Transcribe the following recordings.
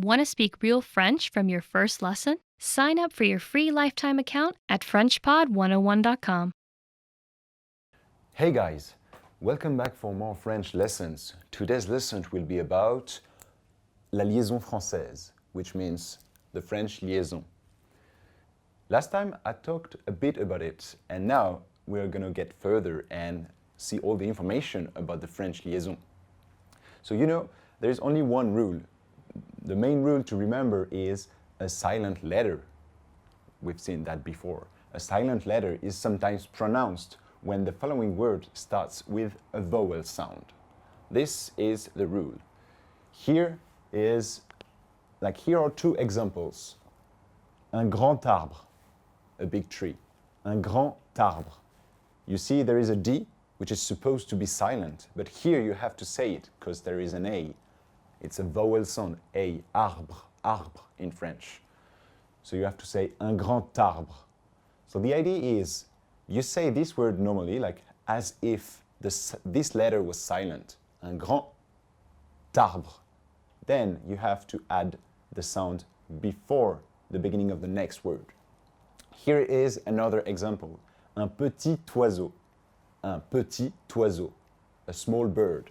Want to speak real French from your first lesson? Sign up for your free lifetime account at FrenchPod101.com. Hey guys, welcome back for more French lessons. Today's lesson will be about la liaison française, which means the French liaison. Last time I talked a bit about it, and now we're going to get further and see all the information about the French liaison. So there is only one rule. The main rule to remember is a silent letter. We've seen that before. A silent letter is sometimes pronounced when the following word starts with a vowel sound. This is the rule. Here are two examples. Un grand arbre, a big tree. Un grand arbre. You see there is a D, which is supposed to be silent, but here you have to say it because there is an A. It's a vowel sound, A, arbre, arbre in French. So you have to say un grand arbre. So the idea is, you say this word normally, like as if this letter was silent, un grand arbre. Then you have to add the sound before the beginning of the next word. Here is another example, un petit oiseau. Un petit oiseau, a small bird.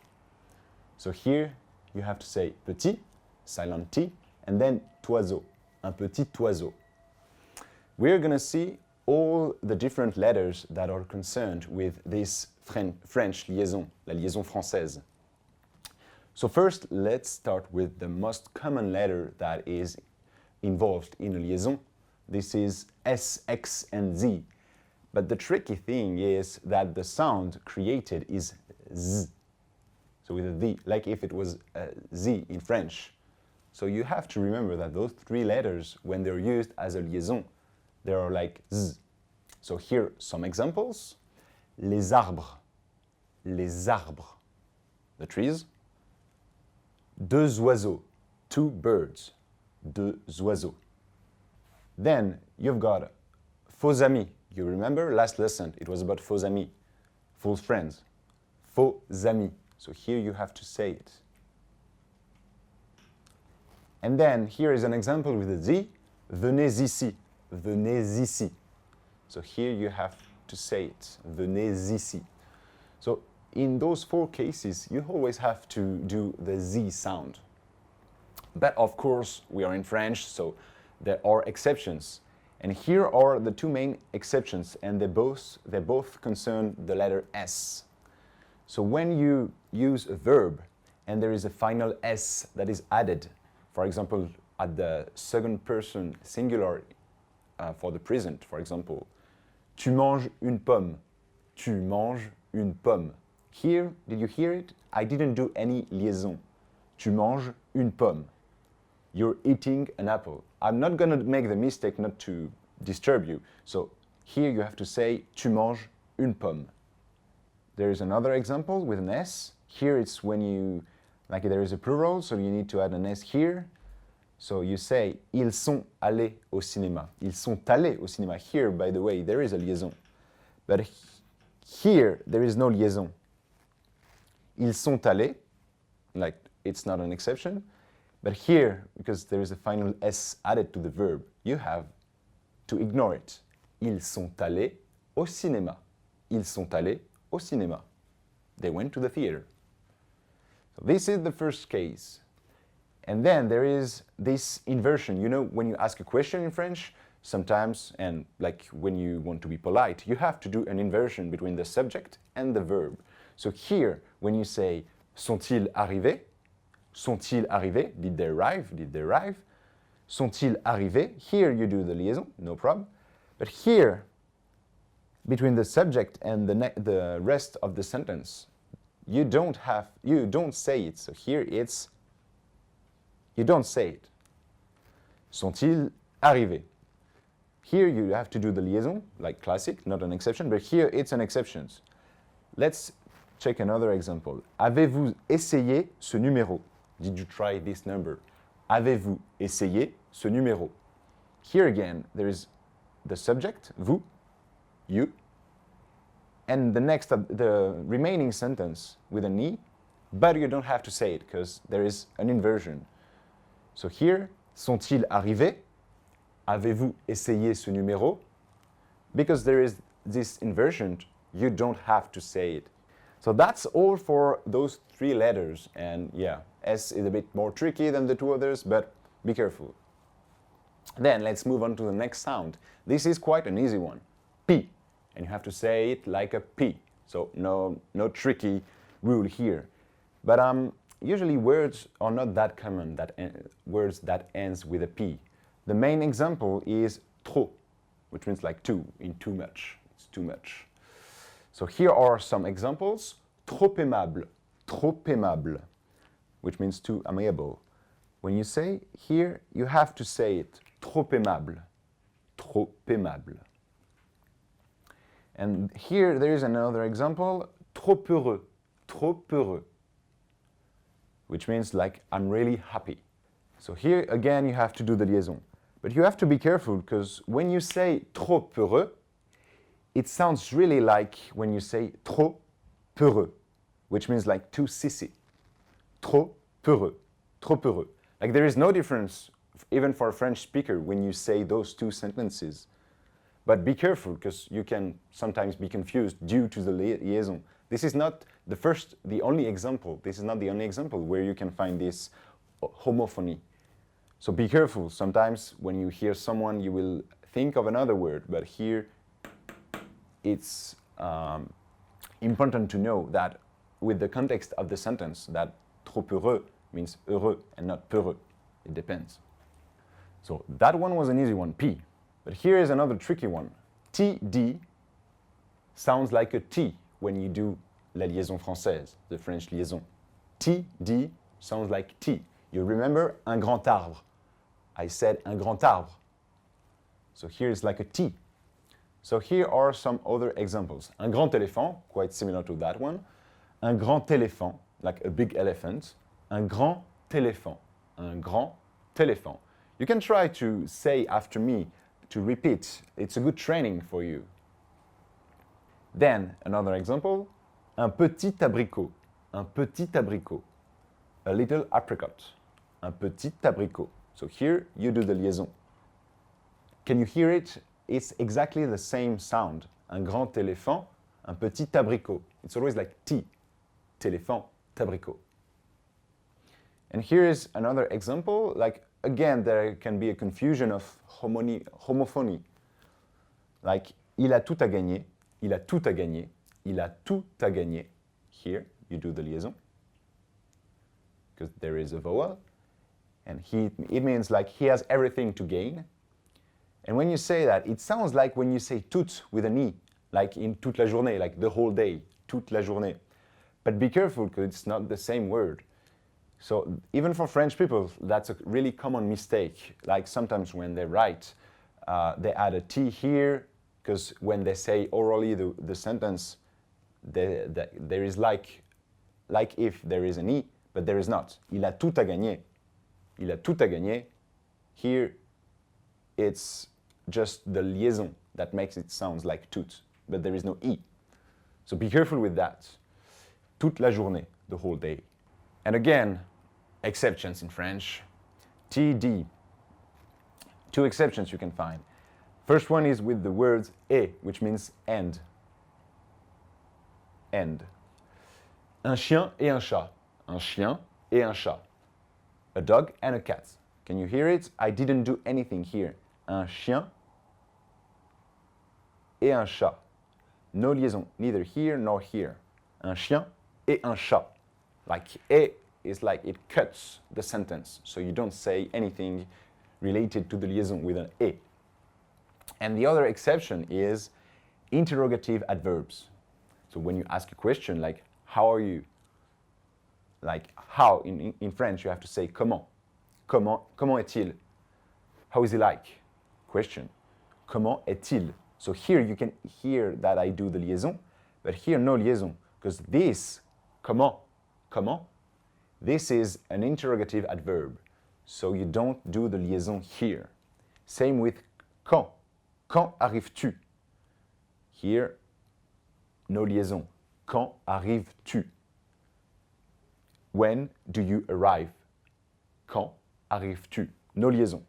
So here you have to say petit, silent T, and then oiseau, un petit oiseau. We're going to see all the different letters that are concerned with this French liaison, la liaison française. So first, let's start with the most common letter that is involved in a liaison. This is S, X, and Z. But the tricky thing is that the sound created is Z. So with a V, like if it was a Z in French. So you have to remember that those three letters, when they're used as a liaison, they are like Z. So here, some examples. Les arbres. Les arbres. The trees. Deux oiseaux. Two birds. Deux oiseaux. Then you've got faux amis. You remember last lesson, it was about faux amis, false friends. Faux amis. So here you have to say it. And then here is an example with a Z. Venez ici. Venez ici. So here you have to say it. Venez ici. So in those four cases, you always have to do the Z sound. But of course, we are in French, so there are exceptions. And here are the two main exceptions, and they both concern the letter S. So when you use a verb and there is a final S that is added, for example, at the second person singular for the present, for example, tu manges une pomme. Tu manges une pomme. Here, did you hear it? I didn't do any liaison. Tu manges une pomme. You're eating an apple. I'm not going to make the mistake not to disturb you. So here you have to say tu manges une pomme. There is another example with an S. Here it's when there is a plural, so you need to add an S here. So you say ils sont allés au cinéma. Ils sont allés au cinéma. Here, by the way, there is a liaison. But here, there is no liaison. Ils sont allés, like it's not an exception. But here, because there is a final S added to the verb, you have to ignore it. Ils sont allés au cinéma. Ils sont allés au cinéma. They went to the theater. So this is the first case. And then there is this inversion. You know, when you ask a question in French, sometimes, and like when you want to be polite, you have to do an inversion between the subject and the verb. So here, when you say sont-ils arrivés? Sont-ils arrivés? Did they arrive? Did they arrive? Sont-ils arrivés? Here you do the liaison, no problem. But here, between the subject and the rest of the sentence, you don't say it. So here you don't say it. Sont-ils arrivés? Here you have to do the liaison, like classic, not an exception, but here it's an exception. Let's check another example. Avez-vous essayé ce numéro? Did you try this number? Avez-vous essayé ce numéro? Here again, there is the subject, vous, you, and the remaining sentence with an E, but you don't have to say it because there is an inversion. So here, sont-ils arrivés? Avez-vous essayé ce numéro? Because there is this inversion, you don't have to say it. So that's all for those 3 letters. And yeah, S is a bit more tricky than the 2 others, but be careful. Then let's move on to the next sound. This is quite an easy one. P. And you have to say it like a P. So no tricky rule here. But usually words are not that common, words that ends with a P. The main example is trop, which means like too, in too much. It's too much. So here are some examples. Trop aimable, which means too amiable. When you say here, you have to say it, trop aimable. And here there is another example, trop heureux, which means like I'm really happy. So here again you have to do the liaison. But you have to be careful because when you say trop heureux, it sounds really like when you say trop peureux, which means like too sissy. Trop peureux. Like there is no difference even for a French speaker when you say those 2 sentences. But be careful because you can sometimes be confused due to the liaison. This is not the only example. This is not the only example where you can find this homophony. So be careful. Sometimes when you hear someone, you will think of another word, but here it's important to know that with the context of the sentence, that trop heureux means heureux and not peureux. It depends. So that one was an easy one, P. But here is another tricky one. TD sounds like a T when you do la liaison française, the French liaison. TD sounds like T. You remember un grand arbre. I said un grand arbre. So here is like a T. So here are some other examples. Un grand éléphant, quite similar to that one. Un grand éléphant, like a big elephant. Un grand éléphant. Un grand éléphant. You can try to say after me, to repeat. It's a good training for you. Then, another example. Un petit abricot. Un petit abricot. A little apricot. Un petit abricot. So here you do the liaison. Can you hear it? It's exactly the same sound. Un grand éléphant, un petit abricot. It's always like T. Téléphant, abricot. And here is another example. Like again, there can be a confusion of homophony. Like il a tout à gagner, il a tout à gagner, il a tout à gagner. Here you do the liaison because there is a vowel. And it means like he has everything to gain. And when you say that, it sounds like when you say tout with an E, like in toute la journée, like the whole day, toute la journée. But be careful because it's not the same word. So even for French people, that's a really common mistake. Like sometimes when they write, they add a T here because when they say orally the sentence, there is like if there is an E, but there is not. Il a tout à gagner. Il a tout à gagner. Here, it's just the liaison that makes it sound like tout, but there is no E. So be careful with that. Toute la journée, the whole day. And again, exceptions in French. TD. 2 exceptions you can find. First one is with the words et, which means end. End. Un chien et un chat. Un chien et un chat. A dog and a cat. Can you hear it? I didn't do anything here. Un chien et un chat. No liaison, neither here nor here. Un chien et un chat. Like et is like it cuts the sentence, so you don't say anything related to the liaison with an et. And the other exception is interrogative adverbs. So when you ask a question like, how are you? Like how, in French, you have to say comment. Comment est-il? How is he like? Question. Comment est-il? So here you can hear that I do the liaison, but here no liaison, because this, comment, this is an interrogative adverb. So you don't do the liaison here. Same with quand. Quand arrives-tu? Here, no liaison. Quand arrives-tu? When do you arrive? Quand arrives-tu? No liaison.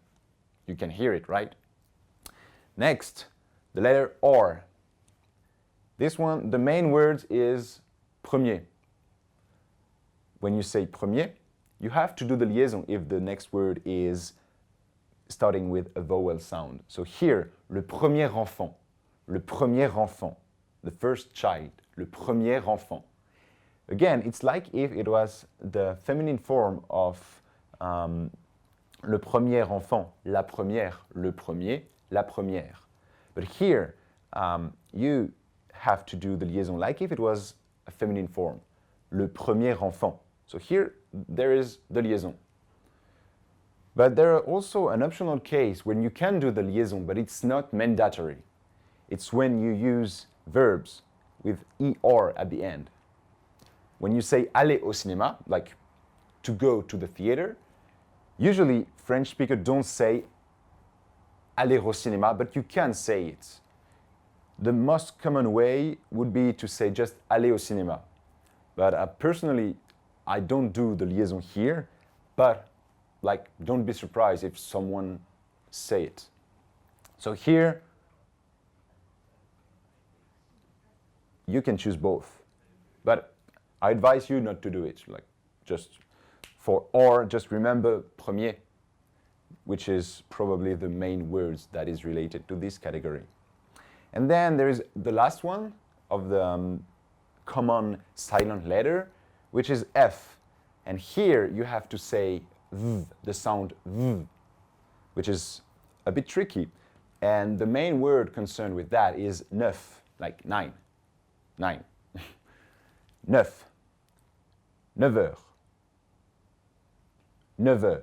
You can hear it, right? Next, the letter R. This one, the main word is premier. When you say premier, you have to do the liaison if the next word is starting with a vowel sound. So here, le premier enfant, the first child, le premier enfant. Again, it's like if it was the feminine form of le premier enfant, la première, le premier, la première. But here, you have to do the liaison like if it was a feminine form, le premier enfant. So here, there is the liaison. But there are also an optional case when you can do the liaison, but it's not mandatory. It's when you use verbs with ER at the end. When you say aller au cinéma, like to go to the theater, usually French speakers don't say aller au cinéma, but you can say it. The most common way would be to say just aller au cinéma. But personally, I don't do the liaison here, but like don't be surprised if someone say it. So here, you can choose both. But I advise you not to do it. Like just for or, just remember premier, which is probably the main words that is related to this category. And then there is the last one of the common silent letter, which is F. And here you have to say V, the sound V, which is a bit tricky. And the main word concerned with that is neuf, like nine. Neuf. 9 heures. 9 heures,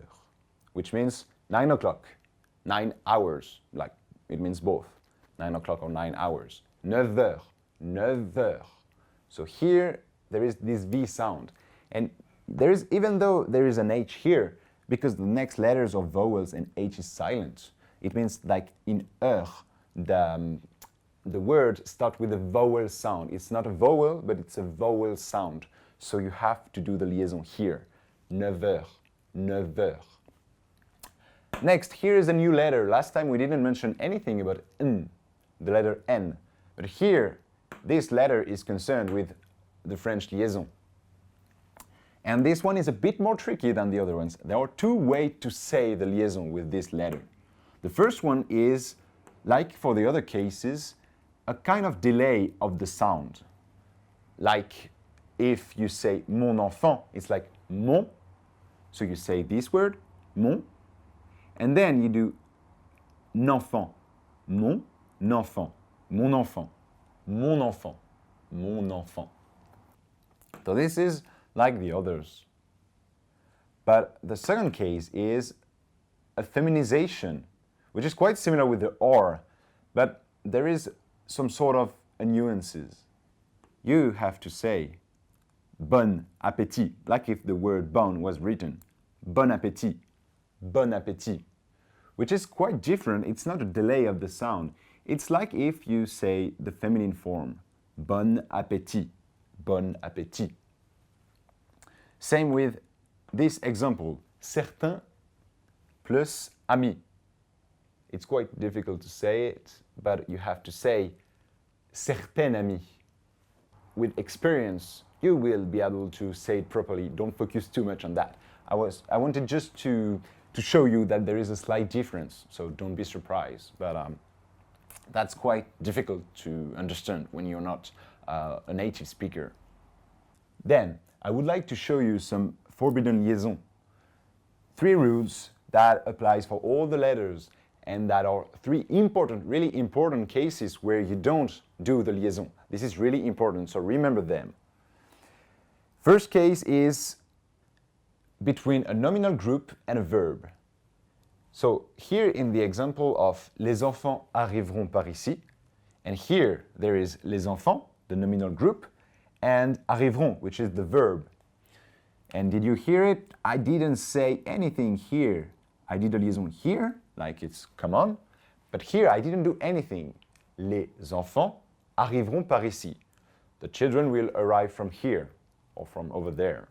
which means 9 o'clock, 9 hours, like it means both, 9 o'clock or 9 hours. 9 heures, 9 heures. So here there is this V sound. And there is, even though there is an H here, because the next letters are vowels and H is silent, it means like in heure, the word starts with a vowel sound. It's not a vowel, but it's a vowel sound. So you have to do the liaison here. 9 heures, 9 heures. Next, here is a new letter. Last time we didn't mention anything about N, the letter N. But here, this letter is concerned with the French liaison. And this one is a bit more tricky than the other ones. There are two ways to say the liaison with this letter. The first one is, like for the other cases, a kind of delay of the sound. Like if you say mon enfant, it's like mon. So you say this word, mon, and then you do n'enfant, mon enfant, mon enfant, mon enfant, mon enfant. So this is like the others. But the second case is a feminization, which is quite similar with the R, but there is some sort of nuances. You have to say bon appétit, like if the word bon was written. Bon appétit, bon appétit, which is quite different. It's not a delay of the sound. It's like if you say the feminine form, bon appétit, bon appétit. Same with this example, certain plus ami. It's quite difficult to say it, but you have to say certains amis. With experience, you will be able to say it properly. Don't focus too much on that. I wanted just to show you that there is a slight difference, so don't be surprised. But that's quite difficult to understand when you're not a native speaker. Then, I would like to show you some forbidden liaison. 3 rules that applies for all the letters, and that are 3 important, really important cases where you don't do the liaison. This is really important, so remember them. First case is between a nominal group and a verb. So here in the example of les enfants arriveront par ici, and here there is les enfants, the nominal group, and arriveront, which is the verb. And did you hear it? I didn't say anything here. I did a liaison here, like it's come on, but here I didn't do anything. Les enfants arriveront par ici. The children will arrive from here, or from over there.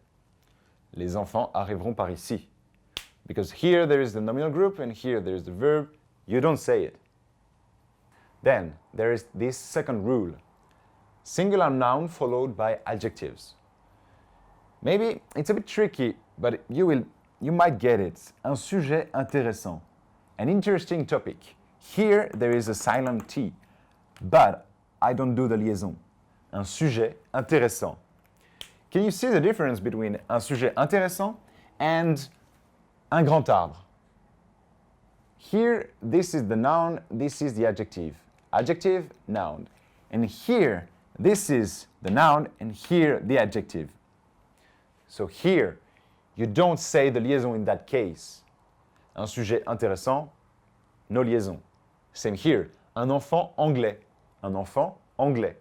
Les enfants arriveront par ici. Because here there is the nominal group and here there is the verb. You don't say it. Then there is this second rule. Singular noun followed by adjectives. Maybe it's a bit tricky, but you might get it. Un sujet intéressant. An interesting topic. Here there is a silent T, but I don't do the liaison. Un sujet intéressant. Can you see the difference between un sujet intéressant and un grand arbre? Here, this is the noun, this is the adjective. Adjective, noun. And here, this is the noun, and here, the adjective. So here, you don't say the liaison in that case. Un sujet intéressant, no liaison. Same here. Un enfant anglais. Un enfant anglais.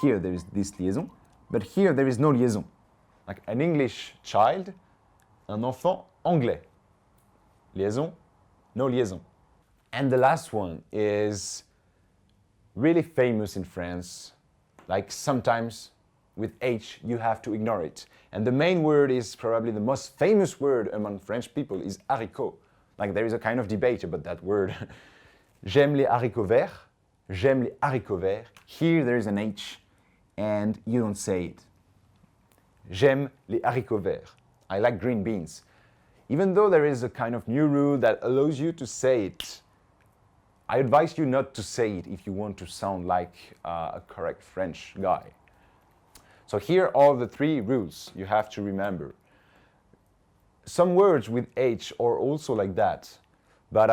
Here there is this liaison, but here there is no liaison. Like an English child, un enfant anglais. Liaison, no liaison. And the last one is really famous in France. Like sometimes with H you have to ignore it. And the main word is probably the most famous word among French people is haricot. Like there is a kind of debate about that word. J'aime les haricots verts. J'aime les haricots verts. Here there is an H and you don't say it. J'aime les haricots verts. I like green beans. Even though there is a kind of new rule that allows you to say it, I advise you not to say it if you want to sound like a correct French guy. So here are the three rules you have to remember. Some words with H are also like that, but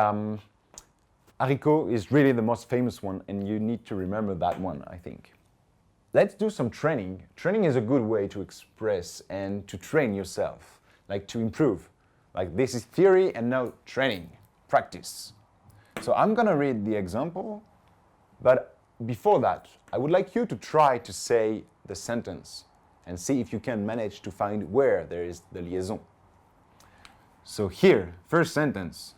haricot is really the most famous one and you need to remember that one, I think. Let's do some training. Training is a good way to express and to train yourself, like to improve. Like this is theory and now training, practice. So I'm gonna read the example, but before that, I would like you to try to say the sentence and see if you can manage to find where there is the liaison. So here, first sentence.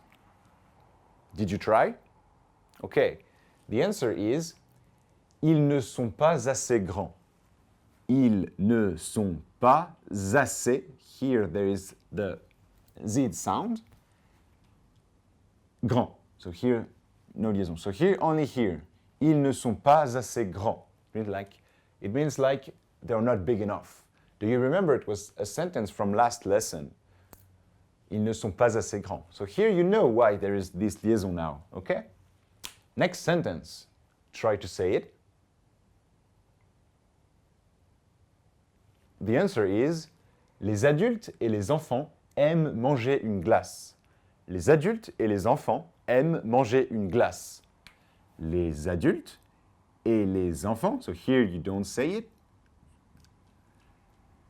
Did you try? Okay, the answer is ils ne sont pas assez grands. Ils ne sont pas assez. Here there is the Z sound. Grand. So here, no liaison. So here, only here. Ils ne sont pas assez grands. It means like they're not big enough. Do you remember it was a sentence from last lesson? Ils ne sont pas assez grands. So here you know why there is this liaison now, okay? Next sentence. Try to say it. The answer is les adultes et les enfants aiment manger une glace. Les adultes et les enfants aiment manger une glace. Les adultes et les enfants, so here you don't say it.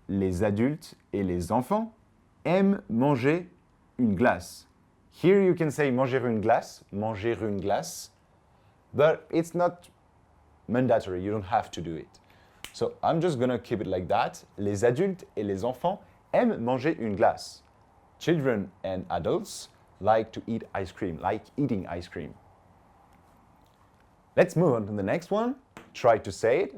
Les adultes et les enfants aiment manger une glace. Here you can say manger une glace, but it's not mandatory, you don't have to do it. So I'm just gonna keep it like that. Les adultes et les enfants aiment manger une glace. Children and adults like to eat ice cream, like eating ice cream. Let's move on to the next one. Try to say it.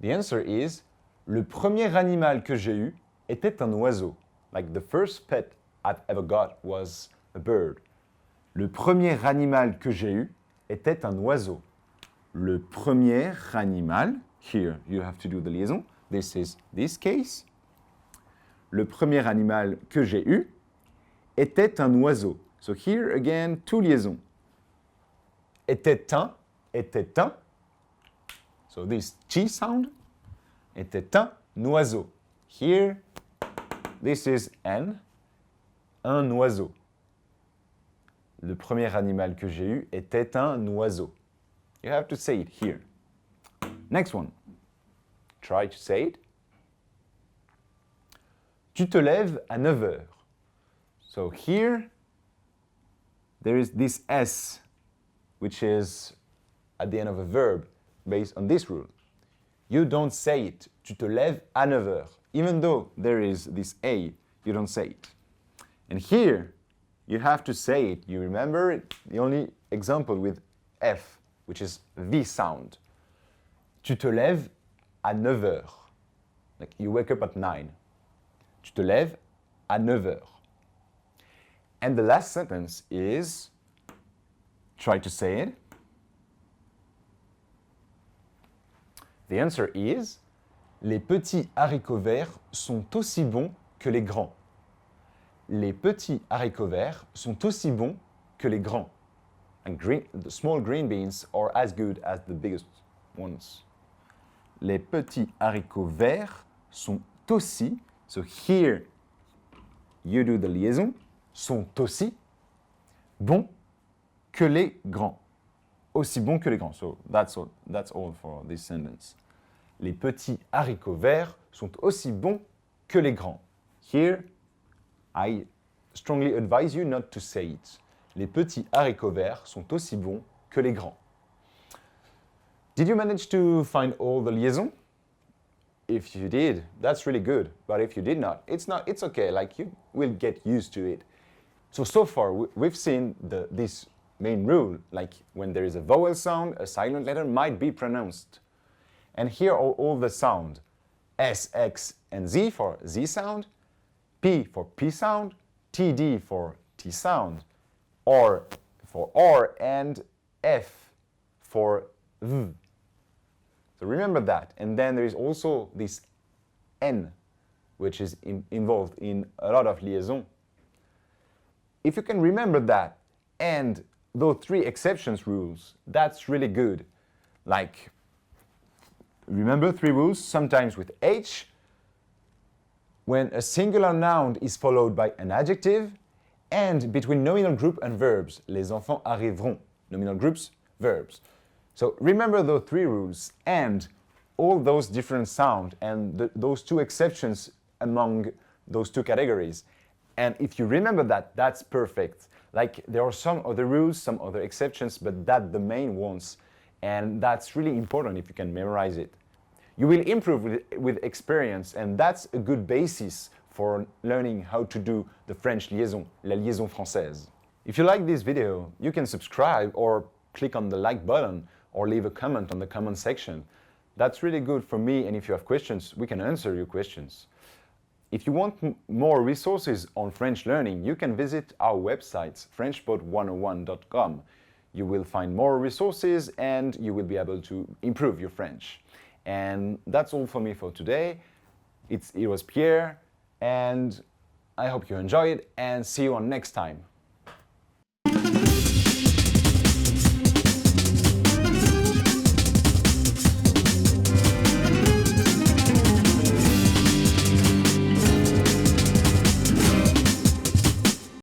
The answer is le premier animal que j'ai eu était un oiseau. Like the first pet I've ever got was a bird. Le premier animal que j'ai eu était un oiseau. Le premier animal, here you have to do the liaison. This is this case. Le premier animal que j'ai eu était un oiseau. So here again, two liaisons. Était un. So this T sound. Était un oiseau. Here, this is un oiseau. Le premier animal que j'ai eu était un oiseau. You have to say it here. Next one. Try to say it. Tu te lèves à 9 heures. So here, there is this S, which is at the end of a verb based on this rule. You don't say it. Tu te lèves à 9 heures. Even though there is this A, you don't say it. And here, you have to say it. You remember it? The only example with F, which is V sound. Tu te lèves à 9 heures. Like you wake up at 9. Tu te lèves à 9 heures. And the last sentence is, try to say it. The answer is, les petits haricots verts sont aussi bons que les grands. Les petits haricots verts sont aussi bons que les grands. And the small green beans are as good as the biggest ones. Les petits haricots verts sont aussi, so here you do the liaison, sont aussi bons que les grands. Aussi bons que les grands. So that's all for this sentence. Les petits haricots verts sont aussi bons que les grands. Here, I strongly advise you not to say it. Les petits haricots verts sont aussi bons que les grands. Did you manage to find all the liaison? If you did, that's really good. But if you did not, it's okay. Like, you will get used to it. So far, we've seen this main rule, like when there is a vowel sound, a silent letter might be pronounced. And here are all the sound. S, X, and Z for Z sound, P for P sound, TD for T sound, R for R, and F for V. So remember that. And then there is also this N, which is involved in a lot of liaison. If you can remember that, and those three exceptions rules, that's really good. Like, remember three rules, sometimes with H, when a singular noun is followed by an adjective, and between nominal group and verbs, les enfants arriveront, nominal groups, verbs. So remember those three rules and all those different sounds and those two exceptions among those two categories. And if you remember that, that's perfect. Like, there are some other rules, some other exceptions, but that's the main ones. And that's really important if you can memorize it. You will improve with experience, and that's a good basis for learning how to do the French liaison, la liaison française. If you like this video, you can subscribe or click on the like button or leave a comment on the comment section. That's really good for me, and if you have questions, we can answer your questions. If you want more resources on French learning, you can visit our website, frenchpod101.com. You will find more resources and you will be able to improve your French. And that's all for me for today. It was Pierre, and I hope you enjoy it, and see you on next time.